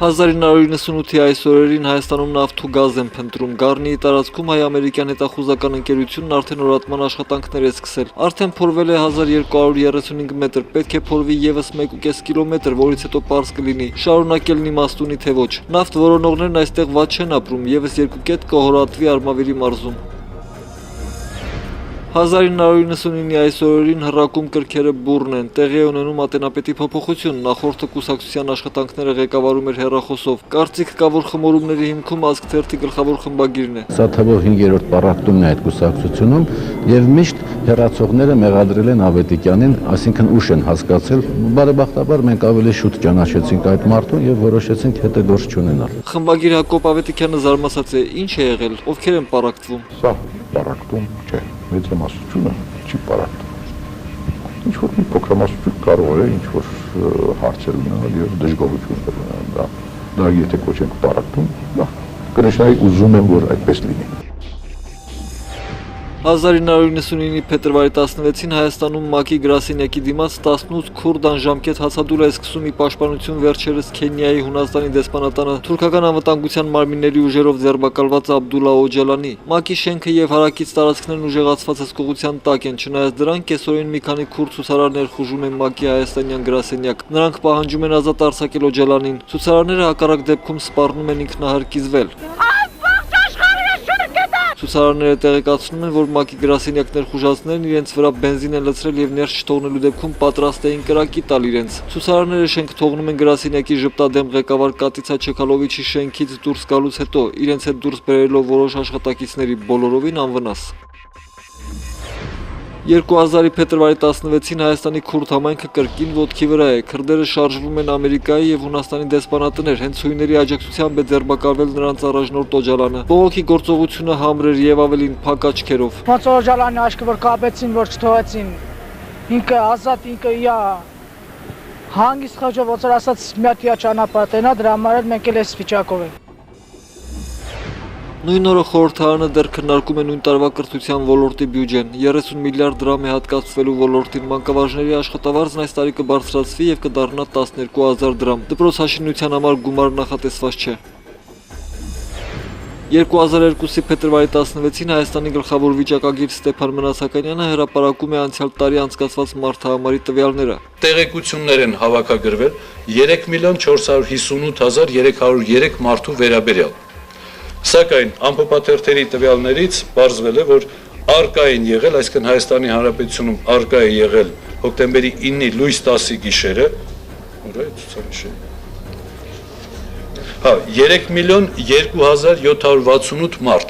1998-ի այս օրերին Հայաստանում նավթ ու գազ են փնտրում։ Գառնիի տարածքում հայ-ամերիկյան հետախուզական ընկերությունն արդեն օրատման աշխատանքներ է սկսել։ Արդեն փորվել է 1235 մետր, պետք է փորվի ևս 1.5 կիլոմետր, որից հետո պարզ կլինի շարունակելն իմաստ ունի թե ոչ։ Նավթ որոնողներն այստեղ վատ չեն ապրում, ևս երկու կետ կհորատվի Արմավիրի մարզում։ 1999-ի այս օրերին հռակում կրքերը բուռն են, տեղի է ունենում ատենապետի փոփոխություն, նախորդը կուսակցության աշխատանքները ղեկավարում էր հեռախոսով, կարծիք կա, որ խմորումների հիմքում Ազգ թերթի գլխավոր խմբագիրն է։ Սա թվով 5-րդ պառակտումն է այդ կուսակցությունում եւ միշտ հեռացողները մեղադրել են Ավետիքյանին, այսինքն ուշ են հասկացել, բարեբախտաբար մենք ավելի շուտ ճանաչեցինք այդ մարդուն եւ որոշեցինք հետը գործ չունենալ։ Խմբագիր Հակոբ Ավետիքյանը զարմացած է, ինչ է եղել, ովքեր են պառակտվում։ Սա պառակտում չէ, մեծամասնությունը չի պառակտում։ Ինչ որ մի փոքրամասնություն կարող է ինչ որ հարցեր ունենալ եւ դժգոհություն ունենալ։ Դա եթե կոչենք պառակտում, դա կնշանակի ուզում եմ որ այդպես լինի։ 1999-ի փետրվարի 16-ին Հայաստանում ՄԱԿ-ի գրասենյակի դիմաց 18 քուրդ անժամկետ հացադուլ է սկսում ի պաշտպանություն վերջերս Քենիայի Հունաստանի դեսպանատանը թուրքական անվտանգության մարմինների ուժերով ձերբակալված Աբդուլլա Օջալանի։ ՄԱԿ-ի շենքը եւ հարակից տարածքներն ուժեղացված հսկողության տակ են, չնայած դրան կեսօրին մի քանի քուրդ ցուցարարներ խուժում են ՄԱԿ-ի հայաստանյան գրասենյակ։ Նրանք պահանջում են ազատ արձակել Օջալանին։ Ցուցարարները հակառակ դեպքում սպառնում են ինքնահարկիզվել։ Ցուցարարները տեղեկացնում են, որ ՄԱԿ-ի գրասենյակներ խուժացնելն իրենց վրա բենզին են լցրել եւ ներս չթողնելու դեպքում պատրաստ էին կրակի տալ իրենց։ Ցուցարարները շենք թողնում են գրասենյակի ժպտադեմ ղեկավար Կատիցա Չեքալովիչի շենքից դուրս գալուց հետո, իրենց հետ դուրս բերելով որոշ աշխատակիցների բոլորովին անվնաս։ 2000-ի փետրվարի 16-ին Հայաստանի քուրդ համայնքը կրկին ոտքի վրա է։ Քրդերը շարժվում են Ամերիկայի եւ Հունաստանի դեսպանատներ, հենց հույների աջակցությամբ է ձերբակալվել նրանց առաջնորդ Օջալանը։ Բողոքի գործողությունը համր էր եւ ավելին փակ աչքերով։ Ոնց Օջալանի աչքը որ կապեցին, որ չթողեցին։ Ինքը ազատ, ինքը իա հանգիստ խոճով ոնց որ ասած մի հատ իա ճանապարհ տենա, դրա համար մենք էլ էս վիճակով ենք։ Նույն օրը խորհրդարանը դեռ քննարկում է նույն տարվա կրթության ոլորտի բյուջեն։ 30 միլիարդ դրամ է հատկացվելու ոլորտին, մանկավարժների աշխատավարձն այս տարի կբարձրացվի եւ կդառնա 12000 դրամ։ Դպրոցաշինության համար գումար նախատեսված չէ։ 2002-ի փետրվարի 16-ին Հայաստանի գլխավոր վիճակագիր Ստեփան Մնասականյանը հրապարակում է անցյալ տարի անցկացված մարդահամարի տվյալները։ Տեղեկություններ են հավաքագրվել 3.458.303 մարդու վերաբերյալ։ Սակայն ամփոփաթերթերի տվյալներից պարզվել է, որ արկա են եղել, այսինքն Հայաստանի Հանրապետությունում արկա է եղել հոկտեմբերի 9-ի լույս 10-ի գիշերը, ուր է ցուցանիշը։ 3.22768 մարդ,